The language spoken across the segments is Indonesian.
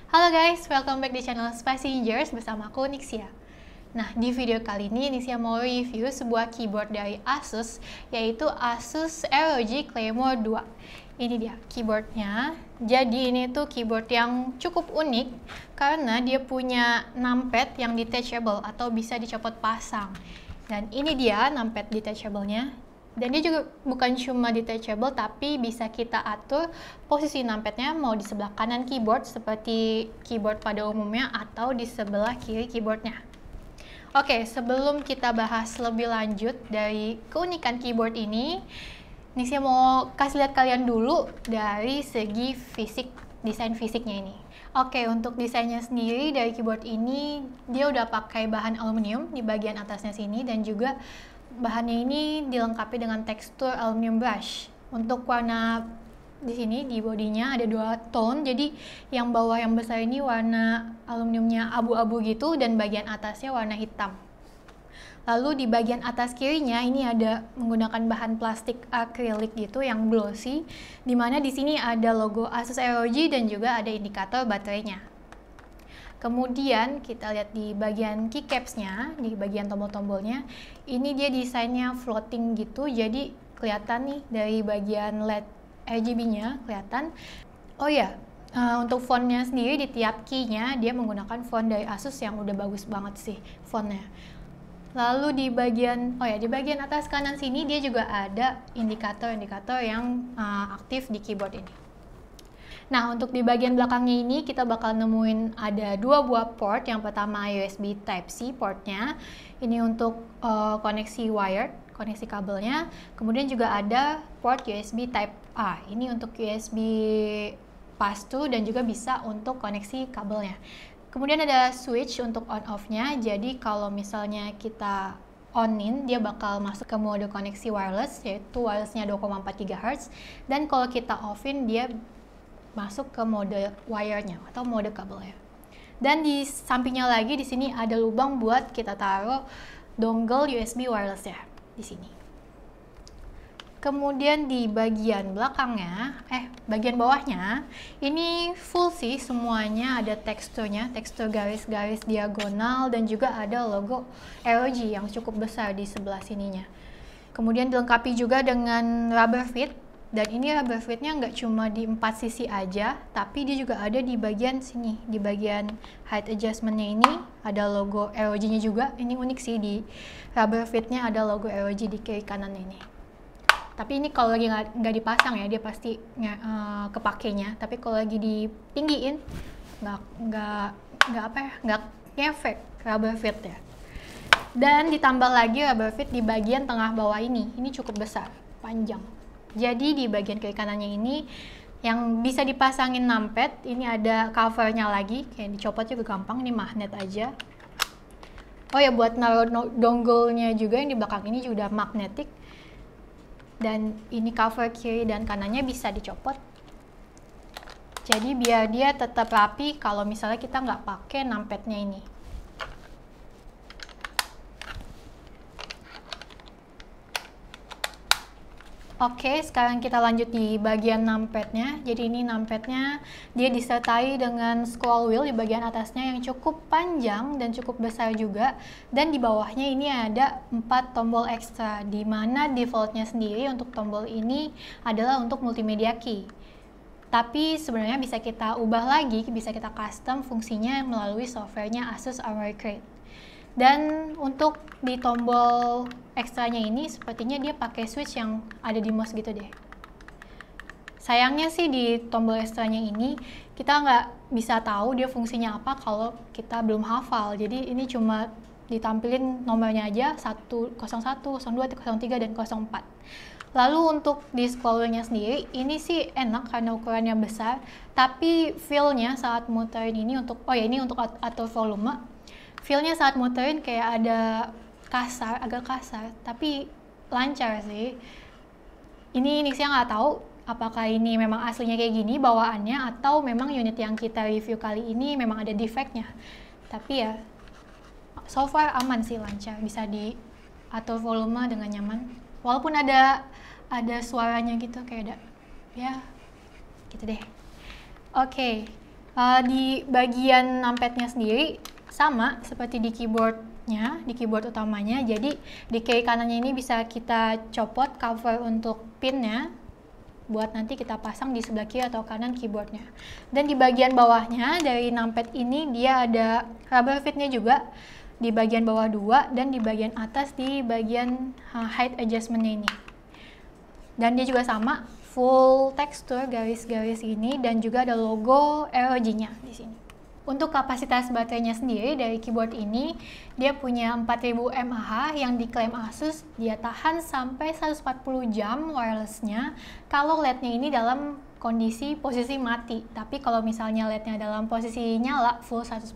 Halo guys, welcome back di channel Spacingers bersama aku Nixia. Nah, di video kali ini Nixia mau review sebuah keyboard dari Asus, yaitu Asus ROG Claymore 2. Ini dia keyboardnya. Jadi ini tuh keyboard yang cukup unik karena dia punya numpad yang detachable atau bisa dicopot pasang. Dan ini dia numpad detachable-nya. Dan dia juga bukan cuma detachable, tapi bisa kita atur posisi numpadnya mau di sebelah kanan keyboard seperti keyboard pada umumnya atau di sebelah kiri keyboardnya. Oke, sebelum kita bahas lebih lanjut dari keunikan keyboard ini, Nixia mau kasih lihat kalian dulu dari segi fisik, desain fisiknya ini. Oke, untuk desainnya sendiri dari keyboard ini, dia udah pakai bahan aluminium di bagian atasnya sini dan juga bahannya ini dilengkapi dengan tekstur aluminium brush. Untuk warna di sini di bodinya ada 2 tone, jadi yang bawah yang besar ini warna aluminiumnya abu-abu gitu dan bagian atasnya warna hitam. Lalu di bagian atas kirinya ini ada menggunakan bahan plastik akrilik gitu yang glossy, dimana di sini ada logo Asus ROG dan juga ada indikator baterainya. Kemudian kita lihat di bagian keycaps-nya, di bagian tombol-tombolnya, ini dia desainnya floating gitu, jadi kelihatan nih dari bagian LED RGB-nya kelihatan. Oh ya, untuk fontnya sendiri di tiap key-nya dia menggunakan font dari Asus yang udah bagus banget sih fontnya. Lalu di bagian atas kanan sini dia juga ada indikator-indikator yang aktif di keyboard ini. Nah, untuk di bagian belakangnya ini kita bakal nemuin ada 2 buah port. Yang pertama USB Type-C portnya. Ini untuk koneksi wired, koneksi kabelnya. Kemudian juga ada port USB Type-A. Ini untuk USB pass-through dan juga bisa untuk koneksi kabelnya. Kemudian ada switch untuk on-off-nya. Jadi kalau misalnya kita on-in, dia bakal masuk ke mode koneksi wireless, yaitu wireless-nya 2,4 GHz. Dan kalau kita off-in, dia masuk ke mode wire-nya atau mode kabelnya. Dan di sampingnya lagi di sini ada lubang buat kita taruh dongle USB wireless ya di sini. Kemudian di bagian belakangnya, bagian bawahnya ini full sih semuanya ada teksturnya, tekstur garis-garis diagonal dan juga ada logo ROG yang cukup besar di sebelah sininya. Kemudian dilengkapi juga dengan rubber fit. Dan ini rubber fit-nya nggak cuma di 4 sisi aja, tapi dia juga ada di bagian sini, di bagian height adjustment-nya ini ada logo ROG-nya juga. Ini unik sih, di rubber fit-nya ada logo ROG di kiri kanan ini. Tapi ini kalau lagi nggak dipasang ya, dia pasti kepakainya. Tapi kalau lagi ditinggiin, nggak ngefek rubber fit ya. Dan ditambah lagi rubber fit di bagian tengah bawah ini cukup besar, panjang. Jadi di bagian kiri kanannya ini yang bisa dipasangin numpad, ini ada covernya lagi, kayak dicopot juga gampang, ini magnet aja. Oh ya, buat naruh dongle-nya juga yang di belakang ini juga udah magnetic. Dan ini cover kiri dan kanannya bisa dicopot. Jadi biar dia tetap rapi kalau misalnya kita nggak pakai numpadnya ini. Oke, sekarang kita lanjut di bagian numpadnya. Jadi ini numpadnya dia disertai dengan scroll wheel di bagian atasnya yang cukup panjang dan cukup besar juga. Dan di bawahnya ini ada 4 tombol ekstra, di mana defaultnya sendiri untuk tombol ini adalah untuk multimedia key. Tapi sebenarnya bisa kita ubah lagi, bisa kita custom fungsinya melalui softwarenya Asus Armoury Crate. Dan untuk di tombol ekstranya ini sepertinya dia pakai switch yang ada di mouse gitu deh. Sayangnya sih di tombol ekstranya ini kita nggak bisa tahu dia fungsinya apa kalau kita belum hafal. Jadi ini cuma ditampilin nomornya aja 01, 02, 03, dan 04. Lalu untuk di scroller-nya sendiri ini sih enak karena ukurannya besar, tapi feel-nya saat muterin ini untuk atur volume. Feel-nya saat muterin kayak ada agak kasar, tapi lancar sih. Ini Nixia nggak tahu apakah ini memang aslinya kayak gini bawaannya atau memang unit yang kita review kali ini memang ada defectnya. Tapi ya, so far aman sih, lancar, bisa diatur volume dengan nyaman. Walaupun ada suaranya gitu kayak ada, ya gitu deh. Oke. Di bagian numpadnya sendiri sama seperti di keyboardnya, di keyboard utamanya. Jadi di kiri kanannya ini bisa kita copot cover untuk pinnya buat nanti kita pasang di sebelah kiri atau kanan keyboardnya. Dan di bagian bawahnya dari numpad ini dia ada rubber fitnya juga di bagian bawah 2 dan di bagian atas di bagian height adjustmentnya ini. Dan dia juga sama full tekstur garis-garis ini dan juga ada logo ROG-nya di sini. Untuk kapasitas baterainya sendiri dari keyboard ini, dia punya 4000 mAh yang diklaim Asus dia tahan sampai 140 jam wirelessnya kalau LED-nya ini dalam kondisi posisi mati. Tapi kalau misalnya LED-nya dalam posisi nyala full 100%,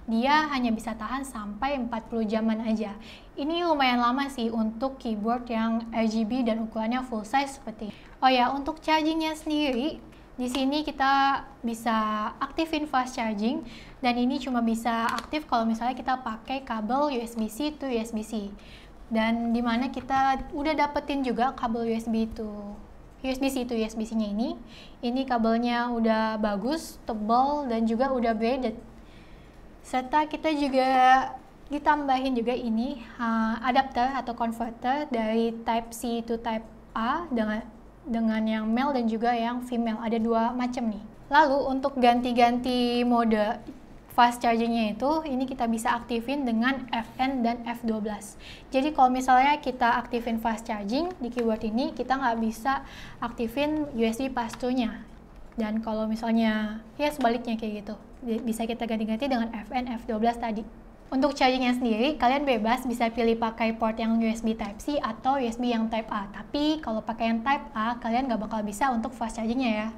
dia hanya bisa tahan sampai 40 jaman aja. Ini lumayan lama sih untuk keyboard yang RGB dan ukurannya full size seperti ini. Oh ya, untuk chargingnya sendiri, di sini kita bisa aktifin fast charging dan ini cuma bisa aktif kalau misalnya kita pakai kabel USB-C to USB-C. Dan dimana kita udah dapetin juga kabel USB-C to USB-C-nya ini. Ini kabelnya udah bagus, tebal dan juga udah braided. Serta kita juga ditambahin juga ini adapter atau converter dari Type C to Type A dengan yang male dan juga yang female, ada 2 macam nih. Lalu untuk ganti-ganti mode fast chargingnya itu, ini kita bisa aktifin dengan Fn dan F12. Jadi kalau misalnya kita aktifin fast charging di keyboard ini, kita nggak bisa aktifin USB pass-through-nya. Dan kalau misalnya ya sebaliknya kayak gitu, bisa kita ganti-ganti dengan Fn, F12 tadi. Untuk chargingnya sendiri, kalian bebas bisa pilih pakai port yang USB Type-C atau USB yang Type A. Tapi kalau pakai yang Type A, kalian nggak bakal bisa untuk fast chargingnya ya.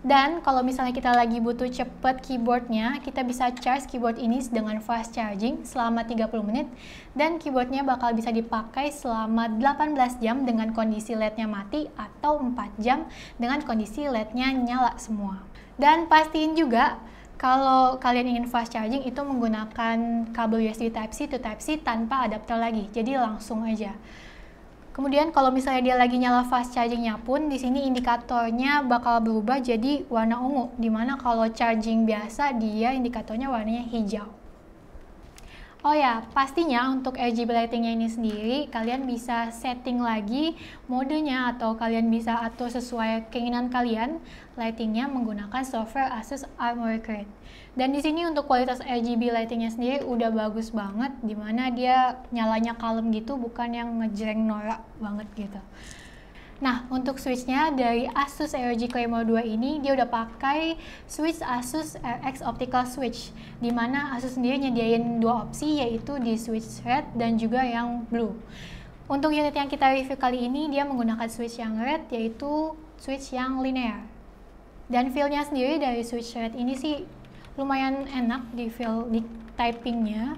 Dan kalau misalnya kita lagi butuh cepet keyboardnya, kita bisa charge keyboard ini dengan fast charging selama 30 menit. Dan keyboardnya bakal bisa dipakai selama 18 jam dengan kondisi LED-nya mati atau 4 jam dengan kondisi LED-nya nyala semua. Dan pastiin juga, kalau kalian ingin fast charging itu menggunakan kabel USB Type-C to Type-C tanpa adapter lagi, jadi langsung aja. Kemudian kalau misalnya dia lagi nyala fast chargingnya pun, di sini indikatornya bakal berubah jadi warna ungu, dimana kalau charging biasa dia indikatornya warnanya hijau. Oh ya, pastinya untuk RGB lightingnya ini sendiri, kalian bisa setting lagi modenya atau kalian bisa atur sesuai keinginan kalian lightingnya menggunakan software Asus Armoury Crate. Dan di sini untuk kualitas RGB lightingnya sendiri udah bagus banget, dimana dia nyalanya kalem gitu, bukan yang ngejreng norak banget gitu. Nah, untuk switchnya dari Asus ROG Claymore 2 ini, dia udah pakai switch Asus RX Optical Switch, dimana Asus sendiri nyediain 2 opsi, yaitu di switch red dan juga yang blue. Untuk unit yang kita review kali ini, dia menggunakan switch yang red, yaitu switch yang linear. Dan feel-nya sendiri dari switch red ini sih lumayan enak di feel di typingnya.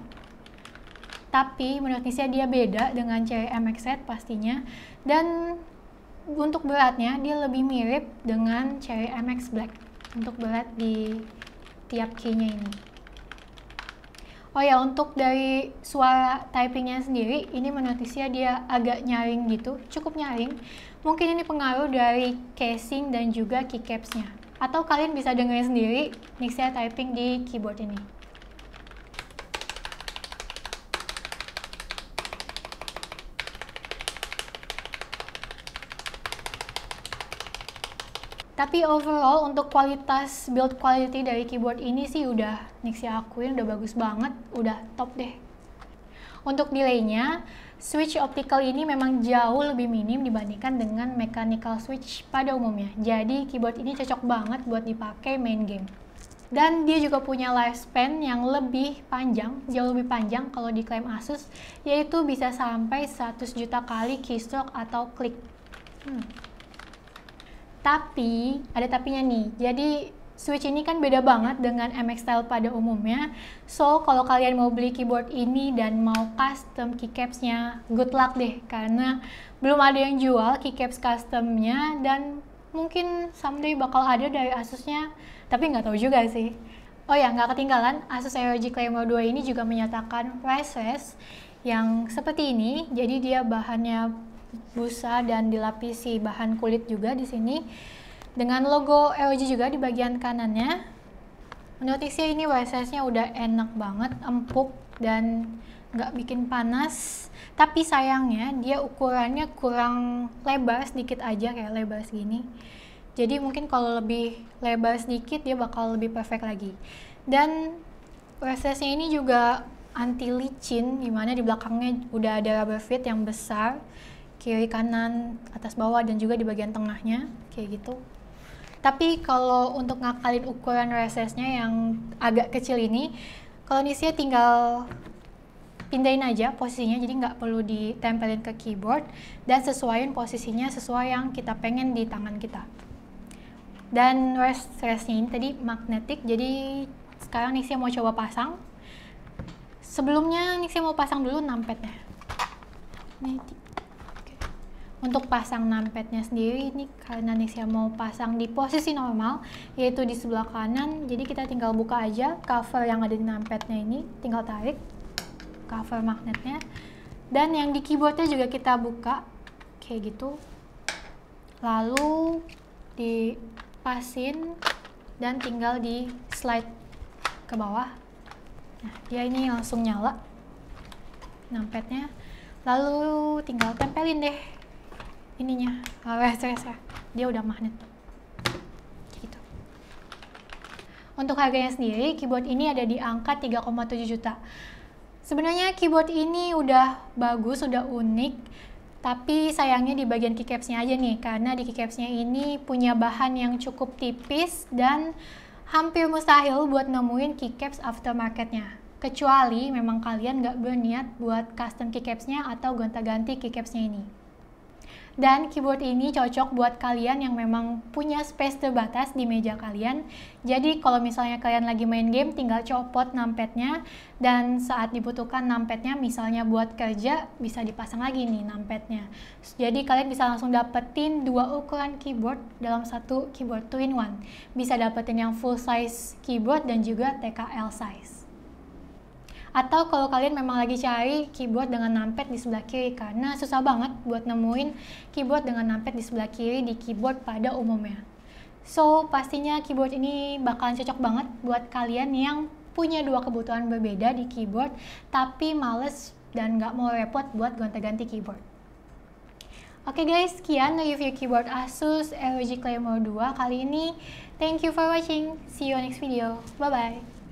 Tapi menurut Nisia dia beda dengan Cherry MX Red pastinya. Dan untuk beratnya dia lebih mirip dengan Cherry MX Black untuk berat di tiap key-nya ini. Oh ya, untuk dari suara typingnya sendiri, ini menurut Nisia dia agak nyaring gitu, cukup nyaring. Mungkin ini pengaruh dari casing dan juga keycaps-nya. Atau kalian bisa dengerin sendiri Nisia typing di keyboard ini. Tapi overall untuk kualitas build quality dari keyboard ini sih udah Nisia akuin udah bagus banget, udah top deh. Untuk delaynya, switch optical ini memang jauh lebih minim dibandingkan dengan mechanical switch pada umumnya. Jadi keyboard ini cocok banget buat dipakai main game. Dan dia juga punya lifespan yang lebih panjang, jauh lebih panjang kalau diklaim Asus, yaitu bisa sampai 100 juta kali keystroke atau klik. Tapi, ada tapinya nih, jadi switch ini kan beda banget dengan MX Style pada umumnya. So, kalau kalian mau beli keyboard ini dan mau custom keycaps-nya, good luck deh, karena belum ada yang jual keycaps custom-nya dan mungkin someday bakal ada dari Asusnya, tapi nggak tahu juga sih. Oh ya, nggak ketinggalan, Asus ROG Claymore 2 ini juga menyatakan price rest yang seperti ini, jadi dia bahannya busa dan dilapisi bahan kulit juga di sini dengan logo ROG juga di bagian kanannya. Menurut Nixia ini WSS-nya udah enak banget, empuk dan nggak bikin panas. Tapi sayangnya dia ukurannya kurang lebar sedikit aja, kayak lebar segini. Jadi mungkin kalau lebih lebar sedikit dia bakal lebih perfect lagi. Dan WSS-nya ini juga anti licin, dimana di belakangnya udah ada rubber fit yang besar, kiri kanan atas bawah dan juga di bagian tengahnya kayak gitu. Tapi kalau untuk ngakalin ukuran WSS-nya yang agak kecil ini, kalau Nixia tinggal pindahin aja posisinya, jadi nggak perlu ditempelin ke keyboard, dan sesuaiin posisinya sesuai yang kita pengen di tangan kita. Dan restnya ini tadi magnetic, jadi sekarang Nixia mau coba pasang. Sebelumnya Nixia mau pasang dulu numpadnya. Untuk pasang numpadnya sendiri ini karena Nixia mau pasang di posisi normal, yaitu di sebelah kanan, jadi kita tinggal buka aja cover yang ada di numpadnya ini, tinggal tarik cover magnetnya, dan yang di keyboardnya juga kita buka kayak gitu, lalu dipasin dan tinggal di slide ke bawah. Nah, dia ini langsung nyala numpadnya, lalu tinggal tempelin deh ininya, WSS-nya, dia udah magnet gitu. Untuk harganya sendiri, keyboard ini ada di angka 3,7 juta. Sebenarnya keyboard ini udah bagus, udah unik, tapi sayangnya di bagian keycaps-nya aja nih, karena di keycaps-nya ini punya bahan yang cukup tipis dan hampir mustahil buat nemuin keycaps aftermarket-nya. Kecuali memang kalian nggak berniat buat custom keycaps-nya atau gonta-ganti keycaps-nya ini. Dan keyboard ini cocok buat kalian yang memang punya space terbatas di meja kalian. Jadi kalau misalnya kalian lagi main game, tinggal copot numpadnya, dan saat dibutuhkan numpadnya misalnya buat kerja, bisa dipasang lagi nih numpadnya. Jadi kalian bisa langsung dapetin dua ukuran keyboard dalam satu keyboard 2-in-1. Bisa dapetin yang full size keyboard dan juga TKL size. Atau kalau kalian memang lagi cari keyboard dengan numpad di sebelah kiri, karena susah banget buat nemuin keyboard dengan numpad di sebelah kiri di keyboard pada umumnya. So, pastinya keyboard ini bakalan cocok banget buat kalian yang punya dua kebutuhan berbeda di keyboard, tapi males dan nggak mau repot buat gonta-ganti keyboard. Oke guys, sekian review keyboard Asus ROG Claymore 2 kali ini. Thank you for watching. See you next video. Bye-bye.